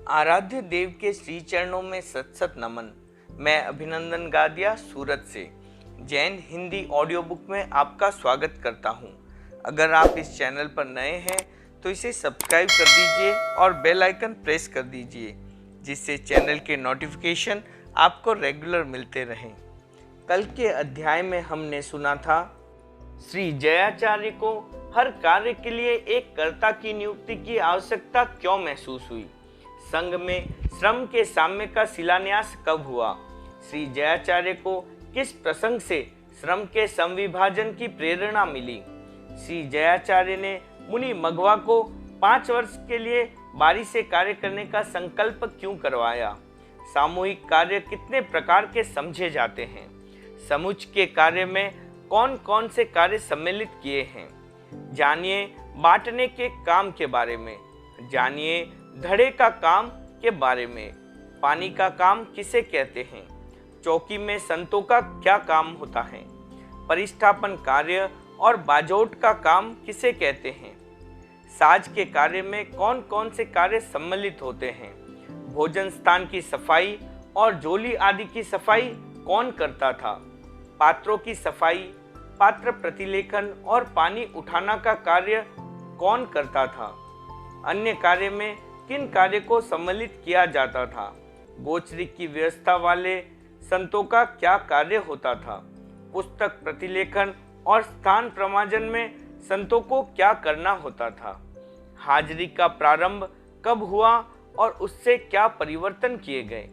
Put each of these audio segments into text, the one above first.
आराध्य देव के श्री चरणों में सत सत नमन। मैं अभिनंदन गादिया सूरत से जैन हिंदी ऑडियो बुक में आपका स्वागत करता हूं। अगर आप इस चैनल पर नए हैं तो इसे सब्सक्राइब कर दीजिए और बेल आइकन प्रेस कर दीजिए, जिससे चैनल के नोटिफिकेशन आपको रेगुलर मिलते रहें। कल के अध्याय में हमने सुना था श्री जयाचार्य को हर कार्य के लिए एक कर्ता की नियुक्ति की आवश्यकता क्यों महसूस हुई, संघ में श्रम के साम्य का शिलान्यास कब हुआ, श्री जयाचार्य को किस प्रसंग से श्रम के समविभाजन की प्रेरणा मिली, श्री जयाचार्य ने मुनि मघवा को 5 वर्ष के लिए बारी से कार्य करने का संकल्प क्यों करवाया, सामूहिक कार्य कितने प्रकार के समझे जाते हैं, समुच के कार्य में कौन कौन से कार्य सम्मिलित किए हैं। जानिए बांटने के काम के बारे में, जानिए धड़े का काम के बारे में, पानी का काम किसे कहते हैं, चौकी में संतों का क्या काम होता है, परिष्ठापन कार्य और बाजोट का काम किसे कहते हैं, साज के कार्य में कौन कौन से कार्य सम्मिलित होते हैं, भोजन स्थान की सफाई और झोली आदि की सफाई कौन करता था, पात्रों की सफाई, पात्र प्रतिलेखन और पानी उठाना का कार्य कौन करता था, अन्य कार्य में किन कार्य को सम्मिलित किया जाता था, गोचरी की व्यवस्था वाले संतों का क्या कार्य होता था, पुस्तक प्रतिलेखन और स्थान प्रमाजन में संतों को क्या करना होता था, हाजिरी का प्रारंभ कब हुआ और उससे क्या परिवर्तन किए गए,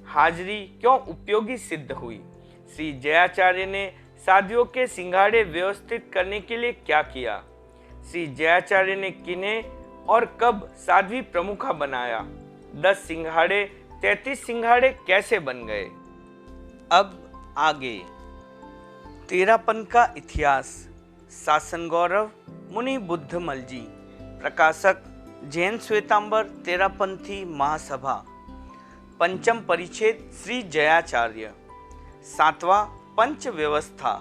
हाजिरी क्यों उपयोगी सिद्ध हुई, श्री जयाचार्य ने साधियों के सिंघाड़े व्यवस्थित करने के लिए क्या किया, श्री जयाचार्य ने किन्हें और कब साध्वी प्रमुखा बनाया, 10 सिंघाड़े 33 सिंघाड़े कैसे बन गए। अब आगे तेरापन का इतिहास, शासन गौरव मुनि बुद्धमल जी, प्रकाशक जैन श्वेतांबर तेरापंथी महासभा, पंचम परिच्छेद श्री जयाचार्य, 7वां पंच व्यवस्था,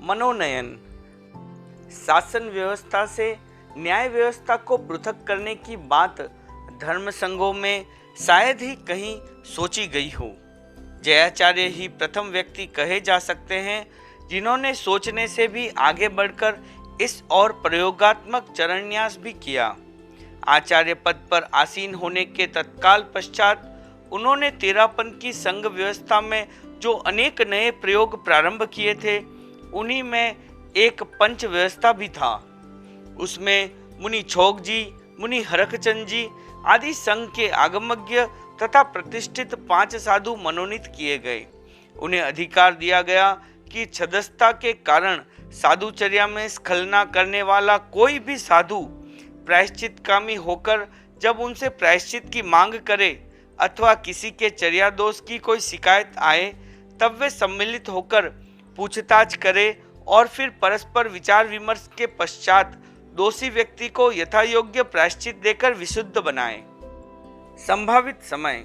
मनोनयन, शासन व्यवस्था से न्याय व्यवस्था को पृथक करने की बात धर्म संघों में शायद ही कहीं सोची गई हो। जयाचार्य ही प्रथम व्यक्ति कहे जा सकते हैं जिन्होंने सोचने से भी आगे बढ़कर इस और प्रयोगात्मक चरणन्यास भी किया। आचार्य पद पर आसीन होने के तत्काल पश्चात उन्होंने तेरापन की संघ व्यवस्था में जो अनेक नए प्रयोग प्रारंभ किए थे, उन्हीं में एक पंच व्यवस्था भी था। उसमें मुनि छोक जी, मुनि हरखचंद जी आदि संघ के आगमज्ञ तथा प्रतिष्ठित 5 साधु मनोनीत किए गए। उन्हें अधिकार दिया गया कि छदस्थता के कारण साधुचर्या में स्खलना करने वाला कोई भी साधु प्रायश्चितकामी होकर जब उनसे प्रायश्चित की मांग करे अथवा किसी के चर्या दोष की कोई शिकायत आए, तब वे सम्मिलित होकर पूछताछ करे और फिर परस्पर विचार विमर्श के पश्चात दोषी व्यक्ति को यथायोग्य प्रायश्चित देकर विशुद्ध बनाए। संभावित समय,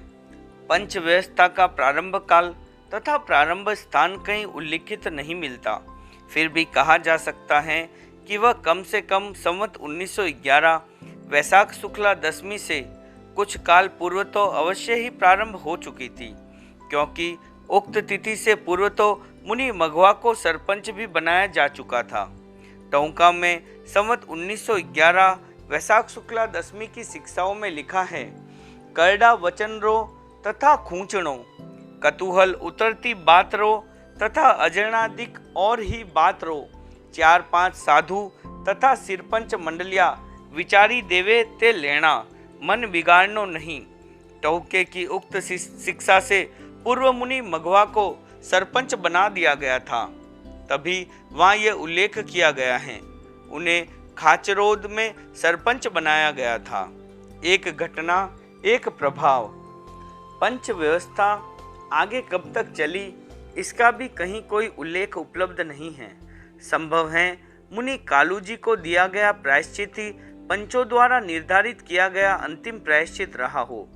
पंच व्यवस्था का प्रारंभ काल तथा प्रारंभ स्थान कहीं उल्लिखित नहीं मिलता, फिर भी कहा जा सकता है कि वह कम से कम संवत 1911 वैशाख शुक्ला दशमी से कुछ काल पूर्व तो अवश्य ही प्रारंभ हो चुकी थी, क्योंकि उक्त तिथि से पूर्व तो मुनि मघवा को सरपंच भी बनाया जा चुका था। टोंका में संवत 1911 वैशाख शुक्ला दशमी की शिक्षाओं में लिखा है, करड़ा वचन रो तथा खूंचणो, कतूहल उतरती बात रो तथा अजरणादिक और ही बात रो, 4-5 साधु तथा सिरपंच मंडलिया विचारी देवे ते लेना, मन बिगाड़नो नहीं। टोके की उक्त शिक्षा से पूर्व मुनि मघवा को सरपंच बना दिया गया था, तभी वहाँ ये उल्लेख किया गया है, उन्हें खाचरोद में सरपंच बनाया गया था। एक घटना एक प्रभाव। पंच व्यवस्था आगे कब तक चली, इसका भी कहीं कोई उल्लेख उपलब्ध नहीं है। संभव है मुनि कालू जी को दिया गया प्रायश्चित ही पंचों द्वारा निर्धारित किया गया अंतिम प्रायश्चित रहा हो।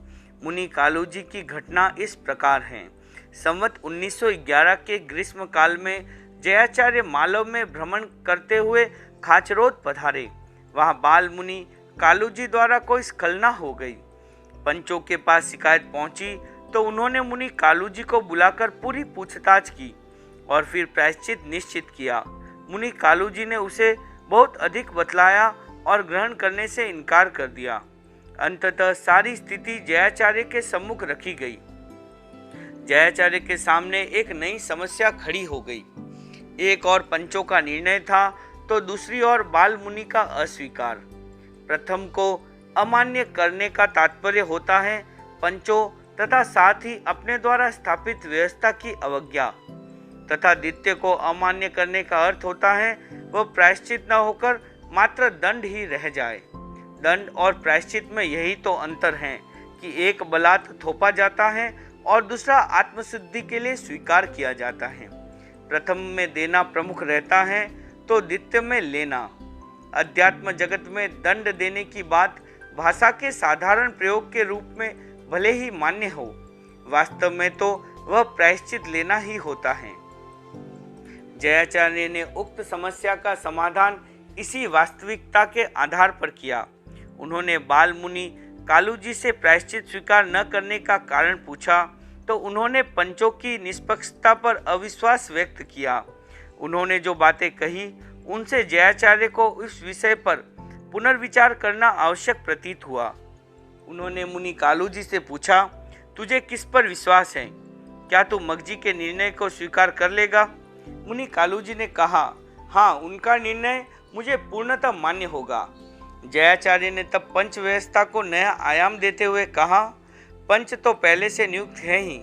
मुनि कालू जी की घटना इस प्रकार है। संवत 1911 के ग्रीष्म काल में जयाचार्य मालव में भ्रमण करते हुए खाचरोद पधारे। वहाँ बाल मुनि कालू जी द्वारा कोई स्खलना हो गई। पंचों के पास शिकायत पहुंची तो उन्होंने मुनि कालू जी को बुलाकर पूरी पूछताछ की और फिर प्रायश्चित निश्चित किया। मुनि कालू जी ने उसे बहुत अधिक बतलाया और ग्रहण करने से इनकार कर दिया। अंततः सारी स्थिति जयाचार्य के सम्मुख रखी गई। जयाचार्य के सामने एक नई समस्या खड़ी हो गई। एक और पंचों का निर्णय था तो दूसरी ओर बाल मुनि का अस्वीकार। प्रथम को अमान्य करने का तात्पर्य होता है पंचों तथा साथ ही अपने द्वारा स्थापित व्यवस्था की अवज्ञा, तथा द्वितीय को अमान्य करने का अर्थ होता है वह प्रायश्चित न होकर मात्र दंड ही रह जाए। दंड और प्रायश्चित में यही तो अंतर है कि एक बलात् थोपा जाता है और दूसरा आत्मशुद्धि के लिए स्वीकार किया जाता है। प्रथम में देना प्रमुख रहता है तो द्वितीय में लेना। अध्यात्म जगत में दंड देने की बात भाषा के साधारण प्रयोग के रूप में भले ही मान्य हो, वास्तव में तो वह प्रायश्चित लेना ही होता है। जयाचार्य ने उक्त समस्या का समाधान इसी वास्तविकता के आधार पर किया। उन्होंने बाल मुनि कालू जी से प्रायश्चित स्वीकार न करने का कारण पूछा तो उन्होंने पंचों की निष्पक्षता पर अविश्वास व्यक्त किया। उन्होंने जो बातें कही उनसे जयाचार्य को इस विषय पर पुनर्विचार करना आवश्यक प्रतीत हुआ। उन्होंने मुनि कालू जी से पूछा, तुझे किस पर विश्वास है? क्या तू मगजी के निर्णय को स्वीकार कर लेगा? मुनि कालू जी ने कहा, हाँ, उनका निर्णय मुझे पूर्णतः मान्य होगा। जयाचार्य ने तब पंच व्यवस्था को नया आयाम देते हुए कहा, पंच तो पहले से नियुक्त है ही,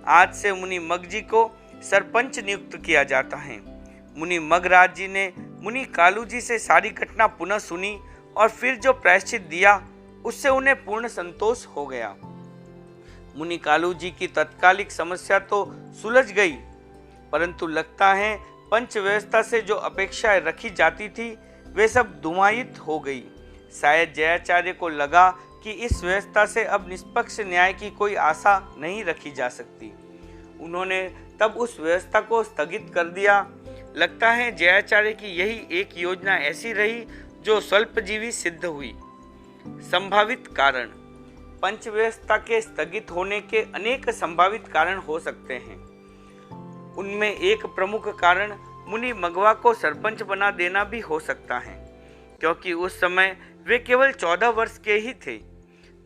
आज से मुनि मगजी को सरपंच नियुक्त किया जाता है। मुनि मगराज जी ने मुनि कालू जी से सारी घटना पुनः सुनी और फिर जो प्रायश्चित दिया उससे उन्हें पूर्ण संतोष हो गया। मुनि कालू जी की तत्कालिक समस्या तो सुलझ गई, परंतु लगता है पंच व्यवस्था से जो अपेक्षाएं रखी जाती थी वे सब धुमायित हो गई। शायद जयाचार्य को लगा कि इस व्यवस्था से अब निष्पक्ष न्याय की कोई आशा नहीं रखी जा सकती। उन्होंने तब उस व्यवस्था को स्थगित कर दिया। लगता है जयाचार्य की यही एक योजना ऐसी रही जो स्वल्पजीवी सिद्ध हुई। संभावित कारण। पंच व्यवस्था के स्थगित होने के अनेक संभावित कारण हो सकते हैं। उनमें एक प्रमुख कारण मुनि मगवा को सरपंच बना देना भी हो सकता है, क्योंकि उस समय वे केवल 14 वर्ष के ही थे।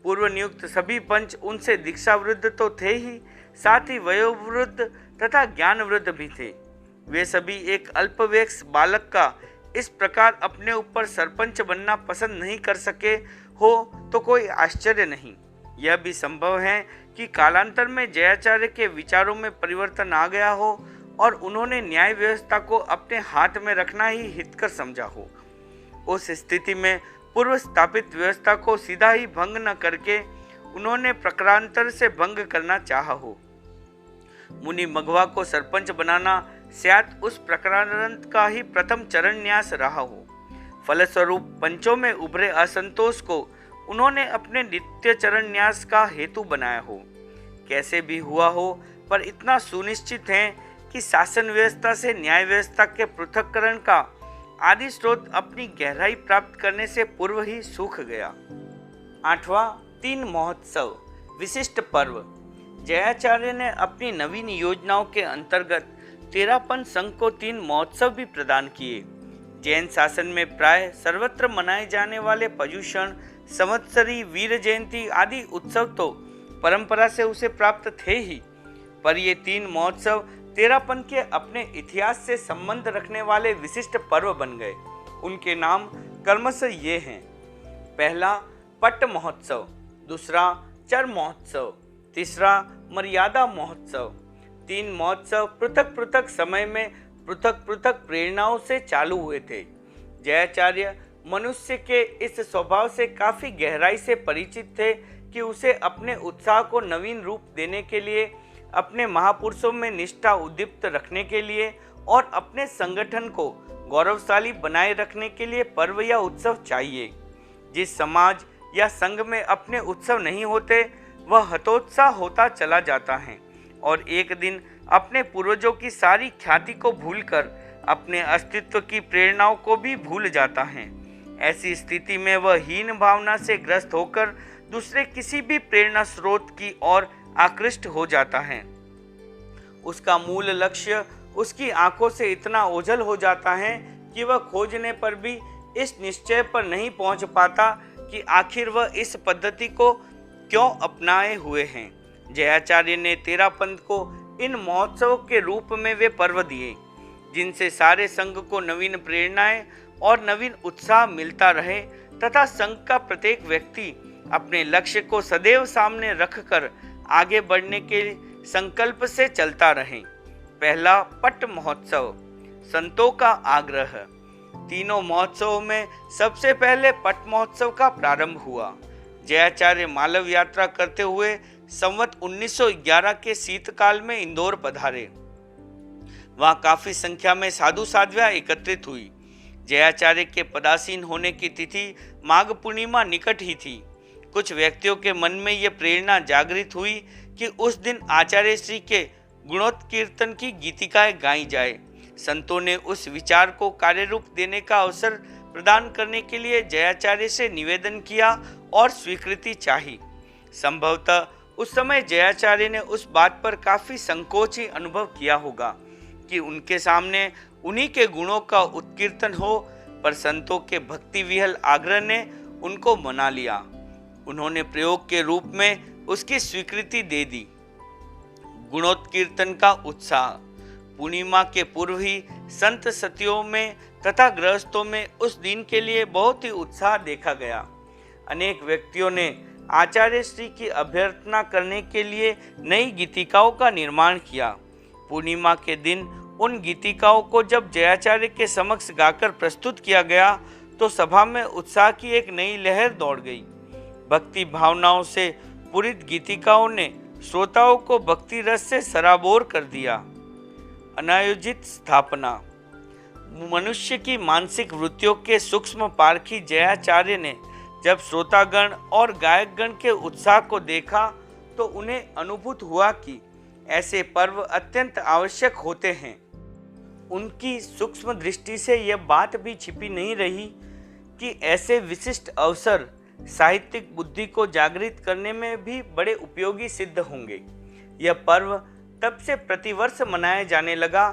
पूर्व नियुक्त सभी पंच उनसे दीक्षावृद्ध तो थे ही, साथ ही वयोवृद्ध तथा ज्ञानवृद्ध भी थे। वे सभी एक अल्पवयस्क बालक का इस प्रकार अपने ऊपर सरपंच बनना पसंद नहीं कर सके हो तो कोई आश्चर्य नहीं। यह भी संभव है कि कालांतर में जयाचार्य के विचारों में परिवर्तन आ गया हो और उन्होंने न्याय व्यवस्था को अपने हाथ में रखना ही हितकर समझा हो। उस स्थिति में पूर्व स्थापित व्यवस्था को सीधा ही भंग न करके उन्होंने प्रकारांतर से भंग करना चाहा हो। मुनि मगवा को सरपंच बनाना शायद उस प्रकारांत का ही प्रथम चरण न्यास रहा हो। फलस्वरूप पंचों में उभरे असंतोष को उन्होंने अपने नित्य चरण न्यास का हेतु बनाया हो। कैसे भी हुआ हो, पर इतना सुनिश्चित है कि शासन व्यवस्था से न्याय व्यवस्था के पृथक्करण का आदि स्रोत अपनी गहराई प्राप्त करने से पूर्व ही सूख गया। 8वां तीन महोत्सव विशिष्ट पर्व। जयाचार्य ने अपनी नवीन योजनाओं के अंतर्गत 13पन संघ को 3 महोत्सव भी प्रदान किए। जैन शासन में प्राय सर्वत्र मनाए जाने वाले पर्युषण, संवत्सरी, वीर जयंती आदि उत्सव तो परंपरा से उसे प्राप्त थे ही, पर ये 3 महोत्सव 13पन के अपने इतिहास से संबंध रखने वाले विशिष्ट पर्व बन गए। उनके नाम क्रमशः ये हैं। पहला पट्ट महोत्सव, दूसरा चर महोत्सव, तीसरा मर्यादा महोत्सव। 3 महोत्सव पृथक पृथक समय में पृथक पृथक प्रेरणाओं से चालू हुए थे। जयाचार्य मनुष्य के इस स्वभाव से काफी गहराई से परिचित थे कि उसे अपने उत्साह को नवीन रूप देने के लिए, अपने महापुरुषों में निष्ठा उद्दीप्त रखने के लिए और अपने संगठन को गौरवशाली बनाए रखने के लिए पर्व या उत्सव चाहिए। जिस समाज या संघ में अपने उत्सव नहीं होते वह हतोत्साह होता चला जाता है और एक दिन अपने पूर्वजों की सारी ख्याति को भूलकर अपने अस्तित्व की प्रेरणाओं को भी भूल जाता है। ऐसी स्थिति में वह हीन भावना से ग्रस्त होकर दूसरे किसी भी प्रेरणा स्रोत की ओर आकृष्ट हो जाता है। उसका मूल लक्ष्य उसकी आंखों से इतना ओझल हो जाता है कि वह खोजने पर भी इस निश्चय पर नहीं पहुंच पाता कि आखिर वह इस पद्धति को क्यों अपनाए हुए हैं। जयाचार्य ने तेरापंथ को इन महोत्सव के रूप में वे पर्व दिए जिनसे सारे संघ को नवीन प्रेरणाएं और नवीन उत्साह मिलता रहे तथा संघ का प्रत्येक व्यक्ति अपने लक्ष्य को सदैव सामने रखकर आगे बढ़ने के संकल्प से चलता रहे। पहला पट महोत्सव, संतों का आग्रह। तीनों महोत्सवों में सबसे पहले पट महोत्सव का प्रारंभ हुआ। जयाचार्य मालव यात्रा करते हुए संवत 1911 के शीतकाल में इंदौर पधारे। वहां काफी संख्या में साधु साध्वियां एकत्रित हुई। जयाचार्य के पदासीन होने की तिथि माघ पूर्णिमा निकट ही थी। कुछ व्यक्तियों के मन में यह प्रेरणा जागृत हुई कि उस दिन आचार्य श्री के गुणोत्कीर्तन की गीतिकाएं गाई जाए। संतों ने उस विचार को कार्य रूप देने का अवसर प्रदान करने के लिए जयाचार्य से निवेदन किया और स्वीकृति चाही। संभवतः उस समय जयाचार्य ने उस बात पर काफी संकोच ही अनुभव किया होगा कि उनके सामने उन्हीं के गुणों का उत्कीर्तन हो, पर संतों के भक्ति विहल आग्रह ने उनको मना लिया। उन्होंने प्रयोग के रूप में उसकी स्वीकृति दे दी। गुणोत्कीर्तन का उत्साह। पूर्णिमा के पूर्व ही संत सतियों में तथा गृहस्थों में उस दिन के लिए बहुत ही उत्साह देखा गया। अनेक व्यक्तियों ने आचार्य श्री की अभ्यर्थना करने के लिए नई गीतिकाओं का निर्माण किया। पूर्णिमा के दिन उन गीतिकाओं को जब जयाचार्य के समक्ष गाकर प्रस्तुत किया गया तो सभा में उत्साह की एक नई लहर दौड़ गई। भक्ति भावनाओं से पूरित गीतिकाओं ने श्रोताओं को भक्ति रस से सराबोर कर दिया। अनायोजित स्थापना। मनुष्य की मानसिक वृत्तियों के सूक्ष्म पारखी जयाचार्य ने जब श्रोतागण और गायकगण के उत्साह को देखा तो उन्हें अनुभूत हुआ कि ऐसे पर्व अत्यंत आवश्यक होते हैं। उनकी सूक्ष्म दृष्टि से यह बात भी छिपी नहीं रही कि ऐसे विशिष्ट अवसर साहित्यिक बुद्धि को जागृत करने में भी बड़े उपयोगी सिद्ध होंगे। यह पर्व तब से प्रतिवर्ष मनाया जाने लगा,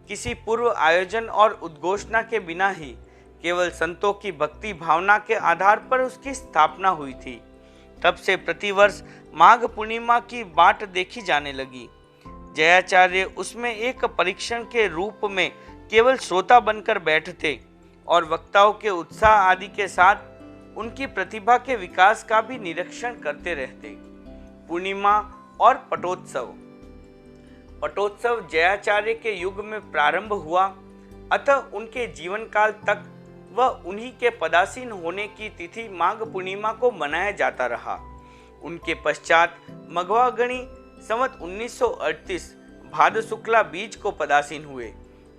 किसी पूर्व आयोजन और उद्घोषणा के बिना ही केवल संतों की भक्ति भावना के आधार पर उसकी स्थापना हुई थी। तब से प्रतिवर्ष माघ पूर्णिमा की बाट देखी जाने लगी। जयाचार्य उसमें एक परीक्षण के रूप में केवल श्रोता बनकर बैठते और वक्ताओं के उत्साह आदि के साथ उनकी प्रतिभा के विकास का भी निरीक्षण करते रहते। पूर्णिमा और पटोत्सव। पटोत्सव जयाचार्य के युग में प्रारंभ हुआ, अतः उनके जीवन काल तक वह उन्हीं के पदासीन होने की तिथि माघ पूर्णिमा को मनाया जाता रहा। उनके पश्चात मघवागणी संवत 1938 भाद्र शुक्ला बीज को पदासीन हुए।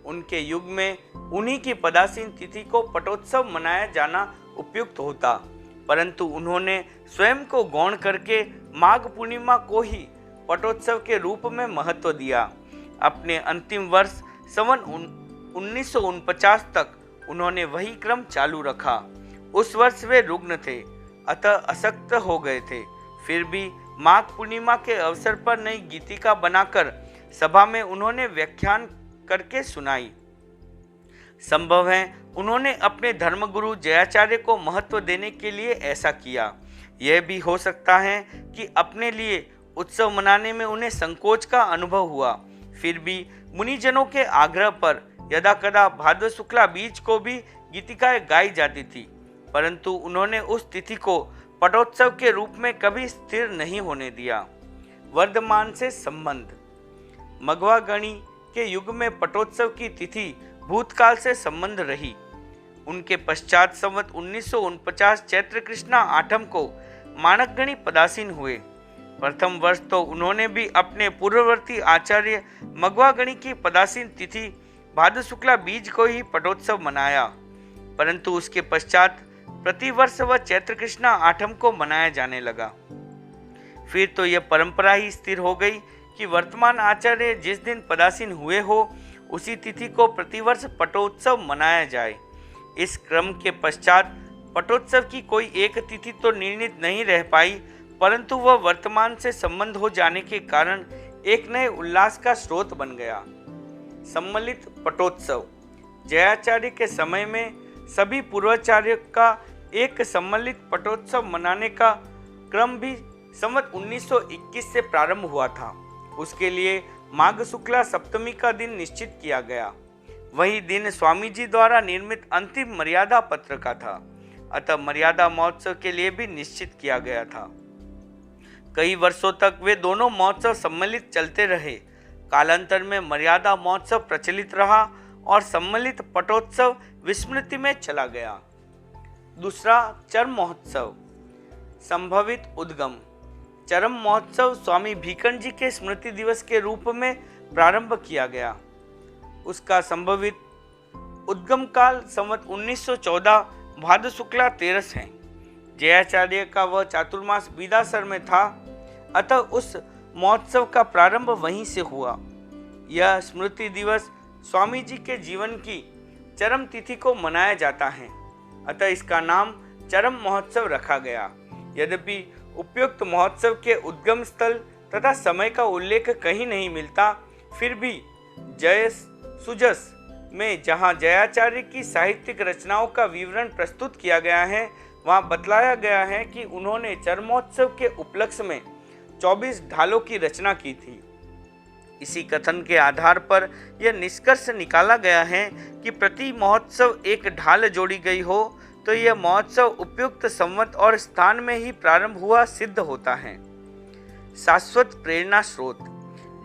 उनके युग में उन्हीं की पदासीन तिथि को पटोत्सव मनाया जाना उपयुक्त होता, परंतु उन्होंने स्वयं को गौण करके माघ पूर्णिमा को ही पटोत्सव के रूप में महत्व दिया। अपने अंतिम वर्ष संवत 1949 तक उन्होंने वही क्रम चालू रखा। उस वर्ष वे रुग्ण थे, अतः अशक्त हो गए थे। फिर भी माघ पूर्णिमा के अवसर पर नई गीतिका बनाकर सभा में उन्होंने व्याख्यान करके सुनाई। संभव है उन्होंने अपने धर्मगुरु जयाचार्य को महत्व देने के लिए ऐसा किया। यह भी हो सकता है कि अपने लिए उत्सव मनाने में उन्हें संकोच का अनुभव हुआ। फिर भी मुनिजनों के आग्रह पर यदाकदा भाद्र शुक्ला बीज को भी गीतिकाएं गाई जाती थी, परंतु उन्होंने उस तिथि को पटोत्सव के रूप में कभी स्थिर नहीं होने दिया। वर्धमान से संबंध। मघवागणी के युग में पटोत्सव की तिथि भूतकाल से संबंध रही। उनके पश्चात संवत 1949 चैत्र कृष्णा आठम को माणकगणी पदासीन हुए। प्रथम वर्ष तो उन्होंने भी अपने पूर्ववर्ती आचार्य मघवागणी की पदासीन तिथि भाद्र शुक्ला बीज को ही पटोत्सव मनाया, परंतु उसके पश्चात प्रतिवर्ष वह चैत्र कृष्णा आठम को मनाया जाने लगा। फिर तो यह परंपरा ही स्थिर हो गई कि वर्तमान आचार्य जिस दिन पदासीन हुए हो उसी तिथि को प्रतिवर्ष पटोत्सव मनाया जाए। इस क्रम के पश्चात पटोत्सव की कोई एक तिथि तो निर्णीत नहीं रह पाई, परंतु वह वर्तमान से संबंध हो जाने के कारण एक नए उल्लास का स्रोत बन गया। सम्मिलित पटोत्सव। जयाचार्य के समय में सभी पूर्वाचार्य का एक सम्मिलित पटोत्सव मनाने का क्रम भी संवत 1921 से प्रारंभ हुआ था। उसके लिए माघ शुक्ला सप्तमी का दिन निश्चित किया गया। वही दिन स्वामी जी द्वारा निर्मित अंतिम मर्यादा पत्र का था, अतः मर्यादा महोत्सव के लिए भी निश्चित किया गया था। कई वर्षों तक वे दोनों महोत्सव सम्मिलित चलते रहे। कालांतर में मर्यादा महोत्सव प्रचलित रहा और सम्मिलित पटोत्सव विस्मृति में चला गया। दूसरा, चरम महोत्सव। संभवित उद्गम। चरम महोत्सव स्वामी भीखंड जी के स्मृति दिवस के रूप में प्रारंभ किया गया। उसका संभवित उद्गम काल संवत 1914 भाद्र शुक्ला 13 है। जयाचार्य का वह चातुर्मास बीदासर में था, अतः उस महोत्सव का प्रारंभ वहीं से हुआ। यह स्मृति दिवस स्वामी जी के जीवन की चरम तिथि को मनाया जाता है, अतः इसका नाम चरम महोत्सव रखा गया। यद्यपि उपयुक्त महोत्सव के उद्गम स्थल तथा समय का उल्लेख कहीं नहीं मिलता, फिर भी जयस सुजस में जहाँ जयाचार्य की साहित्यिक रचनाओं का विवरण प्रस्तुत किया गया है, वहाँ बतलाया गया है कि उन्होंने चरमोत्सव के उपलक्ष्य में 24 ढालों की रचना की थी। इसी कथन के आधार पर यह निष्कर्ष निकाला गया है कि प्रति महोत्सव एक ढाल जोड़ी गई हो तो यह महोत्सव उपयुक्त संवत और स्थान में ही प्रारंभ हुआ सिद्ध होता है। शाश्वत प्रेरणा स्रोत।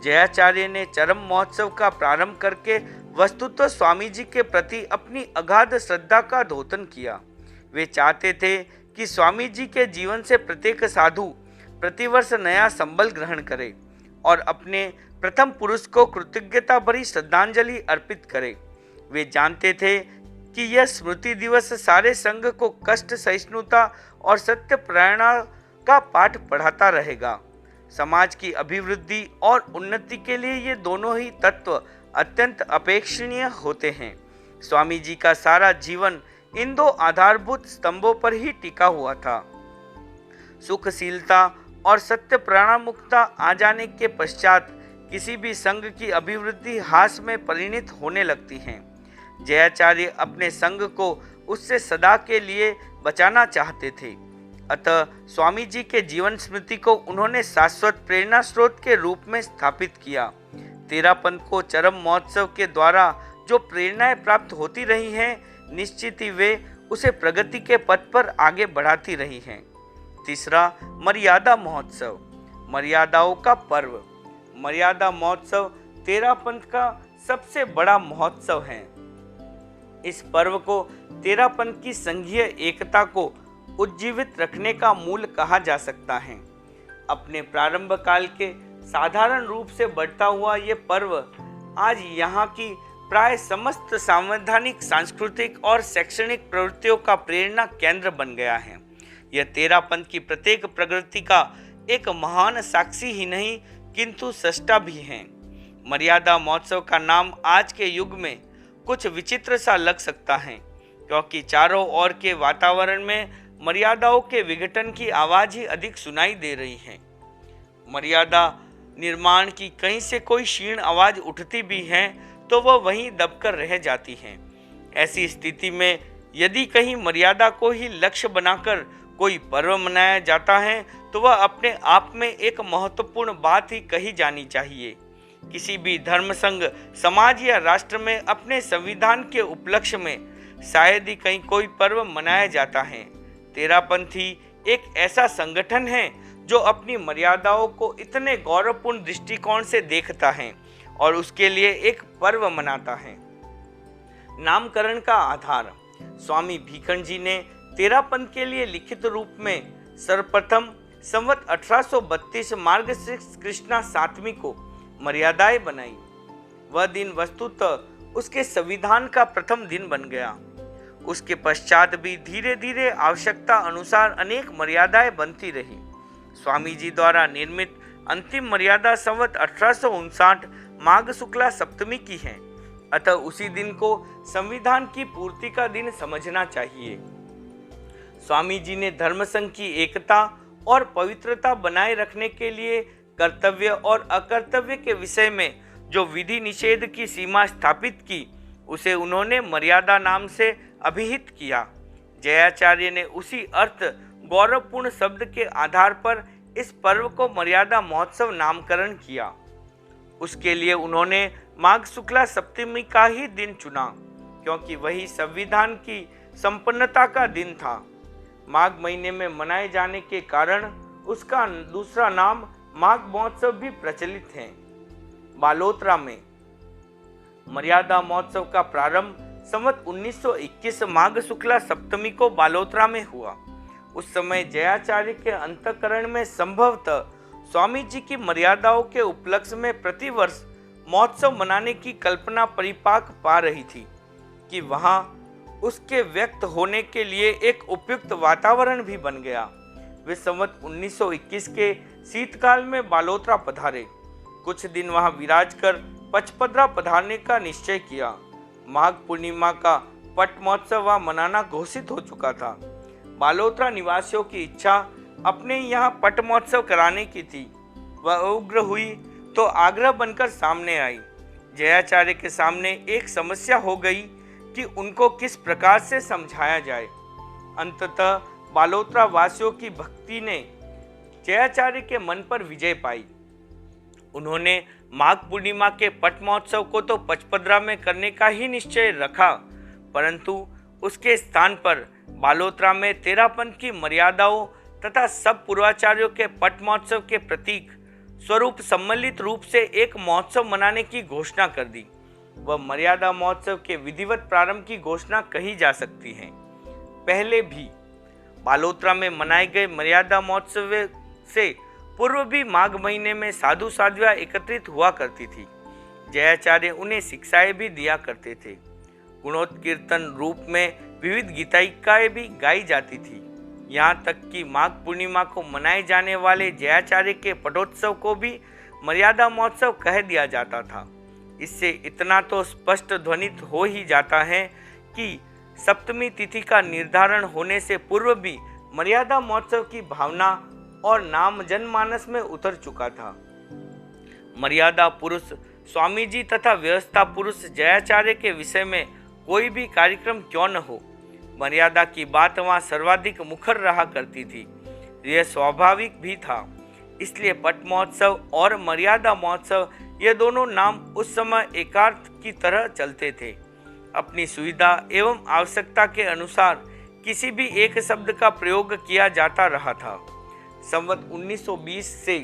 जयाचार्य ने चरम महोत्सव का प्रारंभ करके वस्तुतः स्वामी जी के प्रति अपनी अगाध श्रद्धा का द्योतन किया। वे चाहते थे कि स्वामी जी के जीवन से प्रत्येक साधु प्रतिवर्ष नया संबल ग्रहण करे और अपने प्रथम पुरुष को कृतज्ञता भरी श्रद्धांजलि अर्पित करे। वे जानते थे कि यह स्मृति दिवस सारे संघ को कष्ट सहिष्णुता और सत्य प्रेरणा का पाठ पढ़ाता रहेगा। समाज की अभिवृद्धि और उन्नति के लिए ये दोनों ही तत्व अत्यंत अपेक्षणीय होते हैं। स्वामी जी का सारा जीवन इन दो आधारभूत स्तंभों पर ही टिका हुआ था। सुखशीलता और सत्य प्राणामुक्ता आ जाने के पश्चात किसी भी संघ की अभिवृद्धि हास में परिणित होने लगती है। जयाचार्य अपने संघ को उससे सदा के लिए बचाना चाहते थे, अतः स्वामी जी के जीवन स्मृति को उन्होंने शाश्वत प्रेरणा स्रोत के रूप में स्थापित किया। तेरापंथ को चरम महोत्सव के द्वारा जो प्रेरणाएं प्राप्त होती रही हैं, निश्चित ही वे उसे प्रगति के पथ पर आगे बढ़ाती रही हैं। तीसरा, मर्यादा महोत्सव। मर्यादाओं का पर्व। मर्यादा महोत्सव तेरापंथ का सबसे बड़ा महोत्सव है। इस पर्व को तेरापंथ की संघीय एकता को उज्जीवित रखने का मूल कहा जा सकता है। अपने प्रारंभ काल के साधारण रूप से बढ़ता हुआ ये पर्व आज यहाँ की प्राय समस्त संवैधानिक, सांस्कृतिक और शैक्षणिक प्रवृत्तियों का प्रेरणा केंद्र बन गया है। यह तेरापंथ की प्रत्येक प्रगति का एक महान साक्षी ही नहीं किंतु सृष्टा भी है। मर्यादा महोत्सव का नाम आज के युग में कुछ विचित्र सा लग सकता है, क्योंकि चारों ओर के वातावरण में मर्यादाओं के विघटन की आवाज ही अधिक सुनाई दे रही है। मर्यादा निर्माण की कहीं से कोई क्षीण आवाज उठती भी है तो वह वहीं दबकर रह जाती है। ऐसी स्थिति में यदि कहीं मर्यादा को ही लक्ष्य बनाकर कोई पर्व मनाया जाता है तो वह अपने आप में एक महत्वपूर्ण बात ही कही जानी चाहिए। किसी भी धर्म संघ, समाज या राष्ट्र में अपने संविधान के उपलक्ष्य में शायद ही कहीं कोई पर्व मनाया जाता है। तेरापंथी एक ऐसा संगठन है जो अपनी मर्यादाओं को इतने गौरवपूर्ण दृष्टिकोण से देखता है और उसके लिए एक पर्व मनाता है। नामकरण का आधार। स्वामी भीखंड जी ने तेरापंथ के लिए लिखित रूप में सर्वप्रथम संवत 1832 मार्गशीर्ष कृष्णा 7वीं को मर्यादाएं बनाई। वह दिन वस्तुतः उसके संविधान का प्रथम दिन बन गया। उसके पश्चात भी धीरे धीरे आवश्यकता अनुसार अनेक मर्यादाएं बनती रही। स्वामी जी द्वारा निर्मित अंतिम मर्यादा संवत 1859 माघ शुक्ला सप्तमी की है, अतः उसी दिन को संविधान की पूर्ति का दिन समझना चाहिए। स्वामी जी ने धर्म संघ की एकता और पवित्रता बनाए रखने के लिए कर्तव्य और अकर्तव्य के विषय में जो विधि निषेध की सीमा स्थापित की, उसे उन्होंने मर्यादा नाम से अभिहित किया। जयाचार्य ने उसी अर्थ गौरवपूर्ण शब्द के आधार पर इस पर्व को मर्यादा महोत्सव नामकरण किया। उसके लिए उन्होंने माघ शुक्ला सप्तमी का ही दिन चुना, क्योंकि वही संविधान की संपन्नता का दिन था। माघ महीने में मनाए जाने के कारण उसका दूसरा नाम माघ महोत्सव भी प्रचलित है। बालोतरा में मर्यादा महोत्सव का प्रारंभ संवत 1921 माघ शुक्ला सप्तमी को बालोतरा में हुआ। उस समय जयाचार्य के अंतःकरण में संभवतः स्वामी जी की मर्यादाओं के उपलक्ष्य में प्रतिवर्ष महोत्सव मनाने की कल्पना परिपाक पा रही थी कि वहां उसके व्यक्त होने के लिए एक उपयुक्त वातावरण भी बन गया। वे संवत 1921 के शीतकाल में बालोतरा पधारे। कुछ दिन वहां विराज कर पचपदरा पधारने का निश्चय किया। माघ पूर्णिमा का पट महोत्सव वहां मनाना घोषित हो चुका था। बालोतरा निवासियों की इच्छा अपने यहाँ पट महोत्सव कराने की थी। वह उग्र हुई तो आग्रह बनकर सामने आई। जयाचार्य के सामने एक समस्या हो गई कि उनको किस प्रकार से समझाया जाए। अंततः बालोतरा वासियों की भक्ति ने जयाचार्य के मन पर विजय पाई। उन्होंने माघ पूर्णिमा के पट महोत्सव को तो पचपदरा में करने का ही निश्चय रखा, परंतु उसके स्थान पर बालोतरा में तेरापंथ की मर्यादाओं तथा सब पूर्वाचार्यों के पट महोत्सव के प्रतीक स्वरूप सम्मिलित रूप से एक महोत्सव मनाने की घोषणा कर दी। वह मर्यादा महोत्सव के विधिवत प्रारंभ की घोषणा कही जा सकती है। पहले भी बालोतरा में मनाए गए मर्यादा महोत्सव से पूर्व भी माघ महीने में साधु साध्वियाँ एकत्रित हुआ करती थी। जयाचार्य उन्हें शिक्षाएं भी दिया करते थे। गुणोत्कीर्तन रूप में विविध गीतिकाएं भी गाई जाती थी। यहाँ तक कि माघ पूर्णिमा को मनाए जाने वाले जयाचार्य के पटोत्सव को भी मर्यादा महोत्सव कह दिया जाता था। इससे इतना तो स्पष्ट ध्वनित हो ही जाता है कि सप्तमी तिथि का निर्धारण होने से पूर्व भी मर्यादा महोत्सव की भावना और नाम जनमानस में उतर चुका था। मर्यादा पुरुष स्वामी जी तथा व्यवस्था पुरुष जयाचार्य के विषय में कोई भी कार्यक्रम क्यों न हो, मर्यादा की बात वहाँ सर्वाधिक मुखर रहा करती थी। यह स्वाभाविक भी था। इसलिए पट महोत्सव और मर्यादा महोत्सव ये दोनों नाम उस समय एकार्थ की तरह चलते थे। अपनी सुविधा एवं आवश्यकता के अनुसार किसी भी एक शब्द का प्रयोग किया जाता रहा था। संवत 1920 से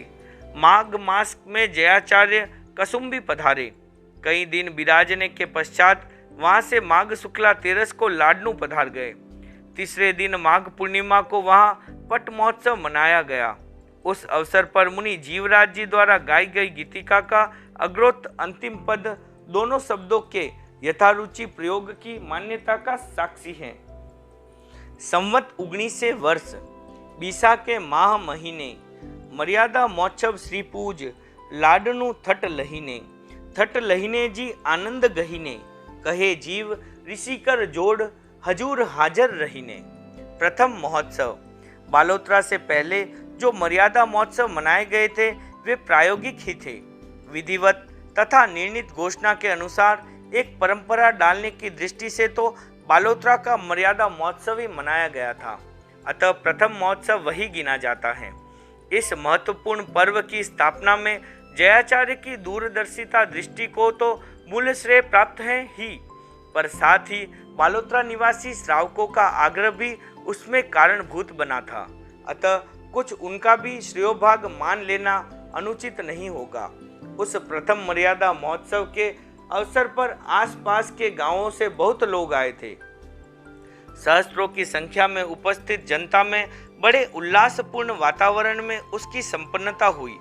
माघ मास में जयाचार्य कसुम्बी पधारे। कई दिन विराजने के पश्चात वहां से माघ शुक्ला 13 को लाडनू पधार गए। तीसरे दिन माघ पूर्णिमा को वहां पट महोत्सव मनाया गया। उस अवसर पर मुनि जीवराज जी द्वारा गाई गई गीतिका का अग्रोक्त अंतिम पद दोनों शब्दों के यथारुचि प्रयोग की मान्यता का साक्षी है। संवत 19 वर्ष बीसा के माह महीने मर्यादा महोत्सव श्री पूज लाडनू थट लहीने जी आनंद गहीने कहे जीव ऋषि कर जोड़ हजूर हाजर रहीने। प्रथम महोत्सव बालोतरा से पहले जो मर्यादा महोत्सव मनाए गए थे वे प्रायोगिक ही थे। विधिवत तथा निर्णित घोषणा के अनुसार एक परंपरा डालने की दृष्टि से तो बालोतरा का मर्यादा महोत्सव ही मनाया गया था, अतः प्रथम महोत्सव वही गिना जाता है। इस महत्वपूर्ण पर्व की स्थापना में जयाचार्य की दूरदर्शिता दृष्टि को तो मूल श्रेय प्राप्त है ही, पर साथ ही बालोतरा निवासी श्रावकों का आग्रह भी उसमें कारणभूत बना था। अतः कुछ उनका भी श्रेयोभाग मान लेना अनुचित नहीं होगा। उस प्रथम मर्यादा महोत्सव के अवसर पर आसपास के गांवों से बहुत लोग आए थे। सहस्त्रों की संख्या में उपस्थित जनता में बड़े उल्लासपूर्ण वातावरण में उसकी संपन्नता हुई।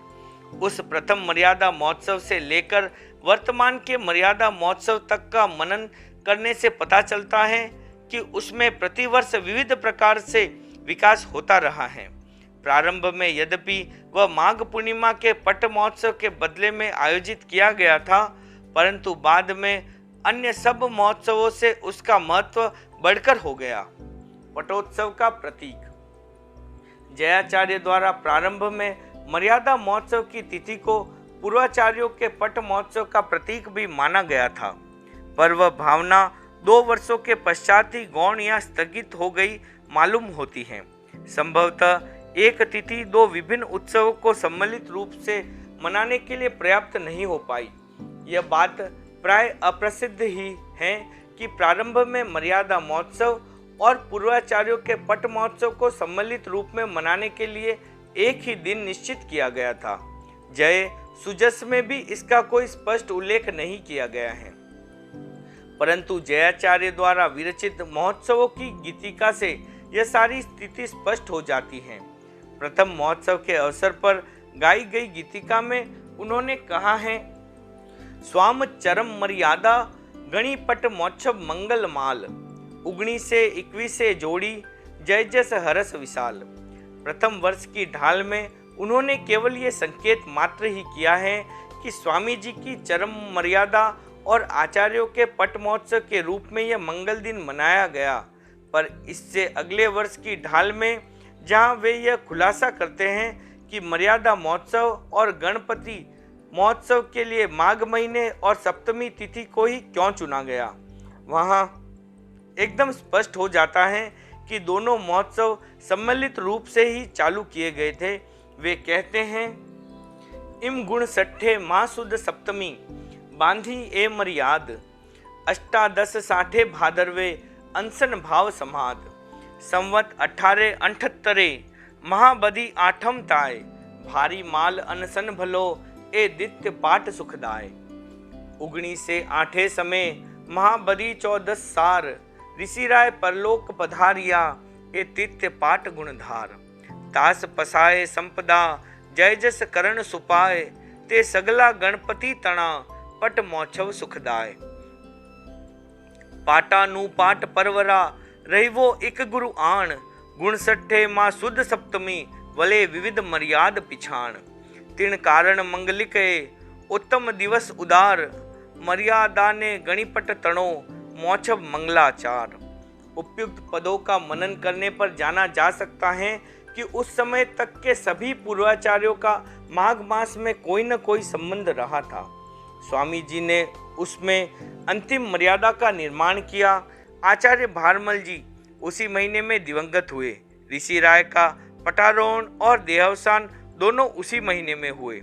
उस प्रथम मर्यादा महोत्सव से लेकर वर्तमान के मर्यादा महोत्सव तक का मनन करने से पता चलता है कि उसमें प्रतिवर्ष विविध प्रकार से विकास होता रहा है। प्रारंभ में यद्यपि वह माघ पूर्णिमा के पट महोत्सव के बदले में आयोजित किया गया था, परंतु बाद में अन्य सब महोत्सवों से उसका महत्व बढ़कर हो गया। पटोत्सव का प्रतीक। जयाचार्य द्वारा प्रारंभ में मर्यादा महोत्सव की तिथि को पूर्वाचार्यों के पट महोत्सव का प्रतीक भी माना गया था, पर वह भावना 2 वर्षों के पश्चात ही गौण या स्थगित हो गई मालूम होती है। संभवतः एक तिथि 2 विभिन्न उत्सवों को सम्मिलित रूप से मनाने के लिए पर्याप्त नहीं हो पाई। यह बात प्राय अप्रसिद्ध ही है कि प्रारंभ में मर्यादा महोत्सव और पूर्वाचार्यों के पट महोत्सव को सम्मिलित रूप में मनाने के लिए एक ही दिन निश्चित किया गया था। जय सुजस में भी इसका कोई स्पष्ट उल्लेख नहीं किया गया है, परंतु जयाचार्य द्वारा विरचित महोत्सवों की गीतिका से यह सारी स्थिति स्पष्ट हो जाती है। प्रथम महोत्सव के अवसर पर गाई गई गीतिका में उन्होंने कहा है, स्वाम चरम मर्यादा गणिपट महोत्सव मंगल माल, 19 से 21 से जोड़ी जय जस हरस विशाल। प्रथम वर्ष की ढाल में उन्होंने केवल ये संकेत मात्र ही किया है कि स्वामी जी की चरम मर्यादा और आचार्यों के पट महोत्सव के रूप में यह मंगल दिन मनाया गया, पर इससे अगले वर्ष की ढाल में जहां वे यह खुलासा करते हैं कि मर्यादा महोत्सव और गणपति महोत्सव के लिए माघ महीने और सप्तमी तिथि को ही क्यों चुना गया, वहां एकदम स्पष्ट हो जाता है कि दोनों महोत्सव सम्मिलित रूप से ही चालू किए गए थे। वे कहते हैं, इम गुण सट्ठे माँ सुद सप्तमी बांधी ए मर्याद, अष्टादश साठे भादरवे अनसन भाव समाद, संवत 1878 महाबदी आठम ताय, भारी माल अनसन भलो ए दित्य पाठ सुखदाय। 19 से 8 समय महाबदी 14 सार, ऋषि राय परलोक पधारिया ए तित्य पाठ गुणधार। तास पसाए संपदा जय जस करण सुपाए, ते सगला गणपति तना पट महोत्सव सुखदाय। पाटानु पाट परवरा रहिवो इक गुरु आण, गुण सट्ठे माँ सुद सप्तमी वले विविध मर्याद पिछाण। तिन कारण मंगलिके उत्तम दिवस उदार, मर्यादा ने गणिपट तणो महोत्सव मंगलाचार। उपयुक्त पदों का मनन करने पर जाना जा सकता है कि उस समय तक के सभी पूर्वाचार्यों का माघ मास में कोई न कोई संबंध रहा था। स्वामी जी ने उसमें अंतिम मर्यादा का निर्माण किया। आचार्य भारमल जी उसी महीने में दिवंगत हुए। ऋषि राय का पटारोहण और देहावसान दोनों उसी महीने में हुए।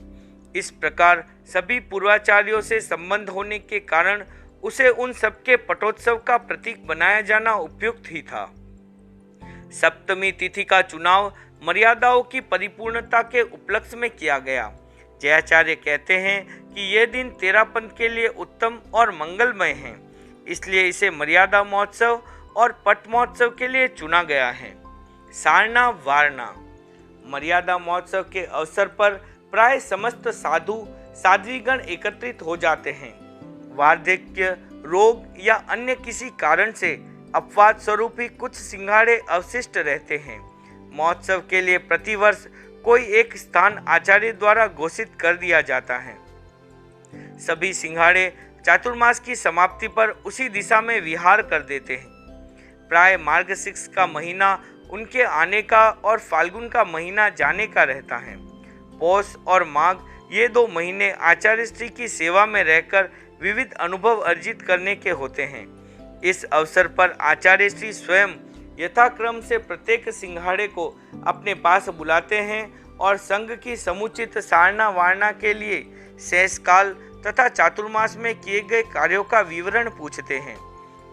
इस प्रकार सभी पूर्वाचार्यों से संबंध होने के कारण उसे उन सबके पटोत्सव का प्रतीक बनाया जाना उपयुक्त ही था। सप्तमी तिथि का चुनाव मर्यादाओं की परिपूर्णता के उपलक्ष्य में किया गया। जयाचार्य कहते हैं कि यह दिन तेरापंथ के लिए उत्तम और मंगलमय है, इसलिए इसे मर्यादा महोत्सव और पट महोत्सव के लिए चुना गया है। सारना वारना। मर्यादा महोत्सव के अवसर पर प्राय समस्त साधु साध्वीगण एकत्रित हो जाते हैं। वार्धक्य, रोग या अन्य किसी कारण से अपवाद स्वरूप ही कुछ सिंघाड़े अवशिष्ट रहते हैं। महोत्सव के लिए प्रतिवर्ष कोई एक स्थान आचार्य द्वारा घोषित कर दिया जाता है। सभी सिंघाड़े चातुर्मास की समाप्ति पर उसी दिशा में विहार कर देते हैं। प्राय मार्गशीर्ष का महीना उनके आने का और फाल्गुन का महीना जाने का रहता है। पौष और माघ ये 2 महीने आचार्य श्री की सेवा में रहकर विविध अनुभव अर्जित करने के होते हैं। इस अवसर पर आचार्य श्री स्वयं यथाक्रम से प्रत्येक सिंघाड़े को अपने पास बुलाते हैं और संघ की समुचित सारना वारना के लिए शेषकाल तथा चातुर्मास में किए गए कार्यों का विवरण पूछते हैं।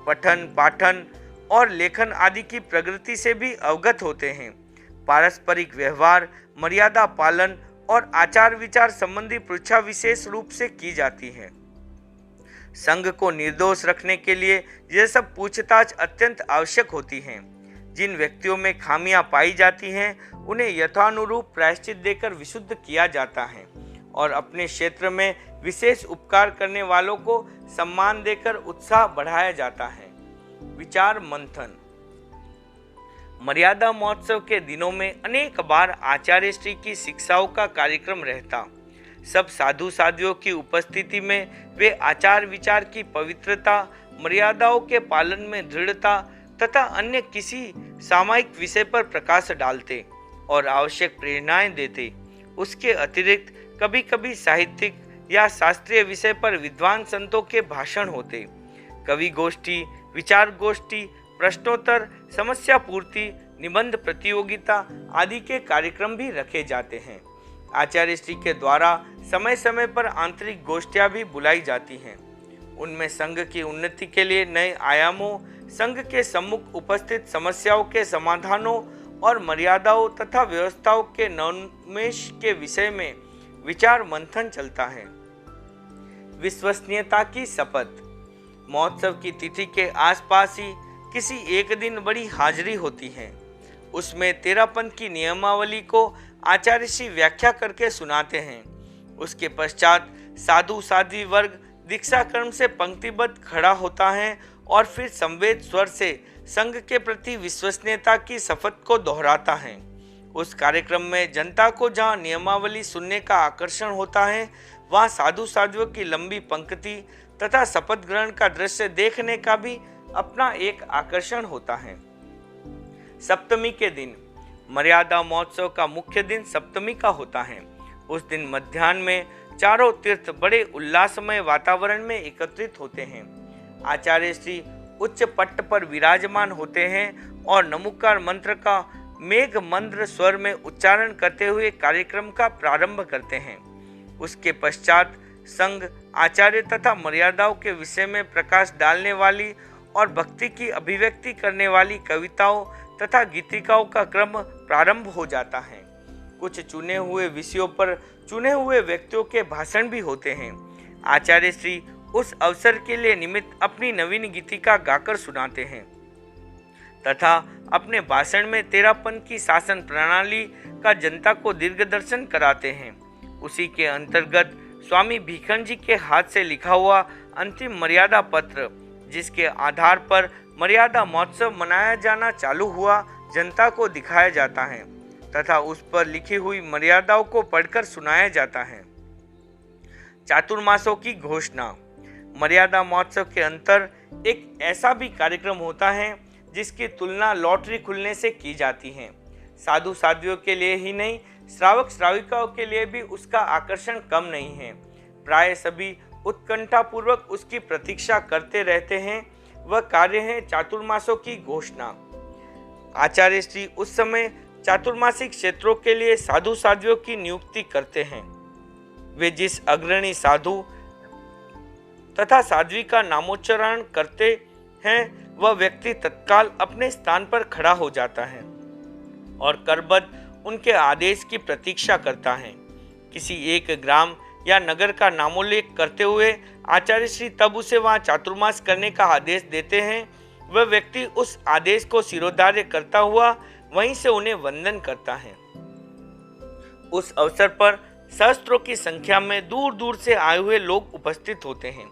पठन पाठन और लेखन आदि की प्रगति से भी अवगत होते हैं। पारस्परिक व्यवहार, मर्यादा पालन और आचार विचार संबंधी परीक्षा विशेष रूप से की जाती है। संघ को निर्दोष रखने के लिए यह सब पूछताछ अत्यंत आवश्यक होती है। जिन व्यक्तियों में खामियां पाई जाती हैं उन्हें यथानुरूप प्रायश्चित देकर विशुद्ध किया जाता है और अपने क्षेत्र में विशेष उपकार करने वालों को सम्मान देकर उत्साह बढ़ाया जाता है। विचार मंथन। मर्यादा महोत्सव के दिनों में अनेक बार आचार्य श्री की शिक्षाओं का कार्यक्रम रहता। सब साधु साध्वियों की उपस्थिति में वे आचार विचार की पवित्रता, मर्यादाओं के पालन में दृढ़ता तथा अन्य किसी सामायिक विषय पर प्रकाश डालते और आवश्यक प्रेरणाएं देते। उसके अतिरिक्त कभी कभी साहित्यिक या शास्त्रीय विषय पर विद्वान संतों के भाषण होते। कवि गोष्ठी, विचार गोष्ठी, प्रश्नोत्तर, समस्या पूर्ति, निबंध प्रतियोगिता आदि के कार्यक्रम भी रखे जाते हैं। आचार्य श्री के द्वारा समय समय पर आंतरिक गोष्ठियां भी बुलाई जाती हैं। उनमें संघ की उन्नति के लिए नए आयामों, संघ के सम्मुख उपस्थित समस्याओं के समाधानों और मर्यादाओं तथा व्यवस्थाओं के नवोन्मेष के विषय में विचार मंथन चलता है। विश्वसनीयता की शपथ। महोत्सव की तिथि के आसपास ही किसी एक दिन बड़ी हाजिरी होती है। उसमें तेरापंथ की नियमावली को आचार्य श्री व्याख्या करके सुनाते हैं। उसके पश्चात साधु साध्वी वर्ग दीक्षा क्रम से पंक्तिबद्ध खड़ा होता है और फिर संवेद स्वर से संघ के प्रति विश्वसनीयता की शपथ को दोहराता है। उस कार्यक्रम में जनता को जहां नियमावली सुनने का आकर्षण होता है, वहां साधु साध्वियों की लंबी पंक्ति तथा शपथ ग्रहण का दृश्य देखने का भी अपना एक आकर्षण होता है। सप्तमी के दिन मर्यादा महोत्सव का मुख्य दिन सप्तमी का होता है। उस दिन मध्याह्न में चारों तीर्थ बड़े उल्लासमय वातावरण में एकत्रित होते हैं। आचार्य श्री उच्च पट्ट पर विराजमान होते हैं और नमोकार मंत्र का मेघ मंत्र स्वर में उच्चारण करते हुए कार्यक्रम का प्रारंभ करते हैं। उसके पश्चात संघ, आचार्य तथा मर्यादाओं के विषय में प्रकाश डालने वाली और भक्ति की अभिव्यक्ति करने वाली कविताओं तथा गीतिकाओं का क्रम प्रारंभ हो जाता है। कुछ चुने हुए विषयों पर चुने हुए व्यक्तियों के भाषण भी होते हैं। आचार्य श्री उस अवसर के लिए निमित्त अपनी नवीन गीतिका गाकर सुनाते हैं तथा अपने भाषण में तेरापंथ की शासन प्रणाली का जनता को दीर्घदर्शन कराते हैं। उसी के अंतर्गत स्वामी भीखंड जी के हाथ से लिखा हुआ अंतिम मर्यादा पत्र, जिसके आधार पर मर्यादा महोत्सव मनाया जाना चालू हुआ, जनता को दिखाया जाता है तथा उस पर लिखी हुई मर्यादाओं को पढ़कर सुनाया जाता है। चातुर्मासों की घोषणा। मर्यादा महोत्सव के अंतर एक ऐसा भी कार्यक्रम होता है जिसकी तुलना लॉटरी खुलने से की जाती है। साधु साध्वियों के लिए ही नहीं, श्रावक श्राविकाओं के लिए भी उसका आकर्षण कम नहीं है। प्राय सभी उत्कंठापूर्वक उसकी प्रतीक्षा करते रहते हैं। वह कार्य है चातुर्मासों की घोषणा। आचार्य श्री उस समय चातुर्मासिक क्षेत्रों के लिए साधु साध्वियों की नियुक्ति करते हैं। वे जिस अग्रणी साधु तथा साध्वी का नामोच्चारण करते हैं, वह व्यक्ति तत्काल अपने स्थान पर खड़ा हो जाता है और करबद्ध उनके आदेश की प्रतीक्षा करता है। किसी एक ग्राम या नगर का नामोल्लेख करते हुए आचार्य श्री तब उसे वहां चातुर्मास करने का आदेश देते हैं। वह व्यक्ति उस आदेश को शिरोधार्य करता हुआ वहीं से उन्हें वंदन करता है। उस अवसर पर सहस्त्रों की संख्या में दूर दूर से आए हुए लोग उपस्थित होते हैं।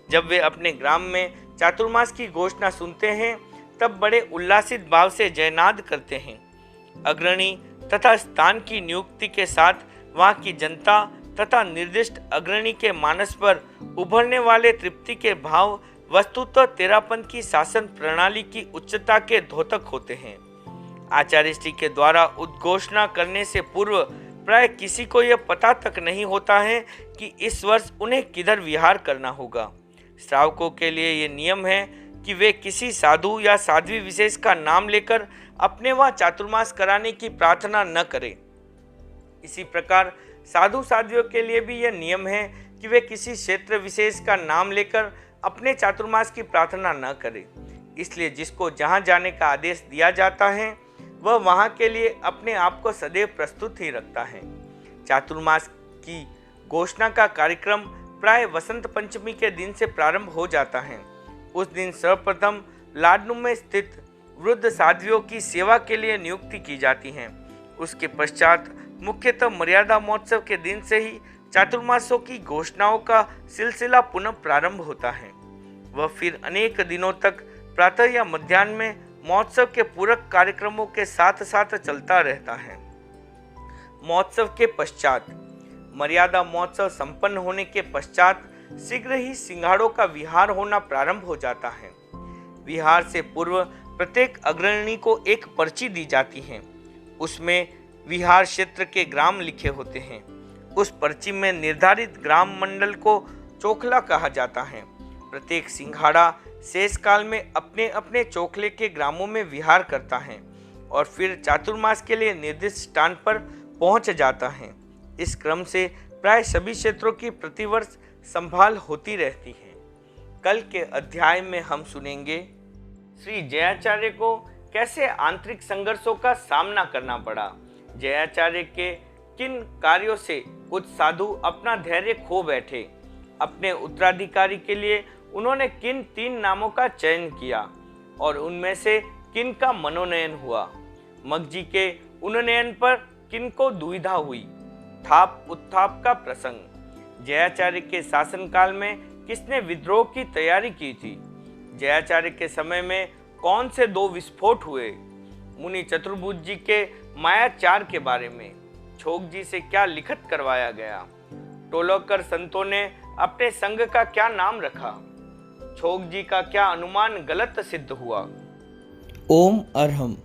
जब वे अपने ग्राम में चातुर्मास की घोषणा सुनते हैं, तब बड़े उल्लासित भाव से जयनाद करते हैं। अग्रणी तथा स्थान की नियुक्ति के साथ वहां की जनता तथा निर्दिष्ट अग्रणी के मानस पर उभरने वाले तृप्ति के भाव वस्तुतः तेरापंथ की शासन प्रणाली की उच्चता के द्योतक होते हैं। आचार्य श्री के द्वारा उद्घोषणा करने से पूर्व प्राय किसी को यह पता तक नहीं होता है कि इस वर्ष उन्हें किधर विहार करना होगा। श्रावकों के लिए ये नियम है कि वे किसी साधु या साध्वी विशेष का नाम लेकर अपने वहाँ चातुर्मास कराने की प्रार्थना न करें। इसी प्रकार साधु साध्वियों के लिए भी यह नियम है कि वे किसी क्षेत्र विशेष का नाम लेकर अपने चातुर्मास की प्रार्थना न करें। इसलिए जिसको जहाँ जाने का आदेश दिया जाता है, वह वहाँ के लिए अपने आप को सदैव प्रस्तुत ही रखता है। चातुर्मास की घोषणा का कार्यक्रम प्राय वसंत पंचमी के दिन से प्रारंभ हो जाता है। उस दिन सर्वप्रथम लाडनू में स्थित वृद्ध साध्वियों की सेवा के लिए नियुक्ति की जाती है। उसके पश्चात मुख्यतः मर्यादा महोत्सव के दिन से ही चातुर्मासों की घोषणाओं का सिलसिला पुनः प्रारंभ होता है। वह फिर अनेक दिनों तक प्रातः या मध्याह्न में महोत्सव के पूरक कार्यक्रमों के साथ साथ चलता रहता है। महोत्सव के पश्चात मर्यादा महोत्सव संपन्न होने के पश्चात शीघ्र ही सिंघाड़ों का विहार होना प्रारंभ हो जाता है। विहार से पूर्व प्रत्येक अग्रणी को एक पर्ची दी जाती है। उसमें विहार क्षेत्र के ग्राम लिखे होते हैं। उस पर्ची में निर्धारित ग्राम मंडल को चोखला कहा जाता है। प्रत्येक सिंघाड़ा शेष काल में अपने अपने चोखले के ग्रामों में विहार करता है और फिर चातुर्मास के लिए निर्दिष्ट स्थान पर पहुंच जाता है। इस क्रम से प्राय सभी क्षेत्रों की प्रतिवर्ष संभाल होती रहती है। कल के अध्याय में हम सुनेंगे श्री जयाचार्य को कैसे आंतरिक संघर्षों का सामना करना पड़ा। जयाचार्य के किन कार्यों से कुछ साधु अपना धैर्य खो बैठे। अपने उत्तराधिकारी के लिए उन्होंने किन 3 नामों का चयन किया और उनमें से किन का मनोनयन हुआ। मगजी के उन्नयन पर किन को दुविधा हुई। थाप उत्थाप का प्रसंग। जयाचार्य के शासनकाल में किसने विद्रोह की तैयारी की थी। जयाचार्य के समय में कौन से 2 विस्फोट हुए। मुनि चतुर्भुज जी के मायाचार के बारे में छोक जी से क्या लिखत करवाया गया। टोलकर संतों ने अपने संघ का क्या नाम रखा। छोक जी का क्या अनुमान गलत सिद्ध हुआ। ओम अरहम।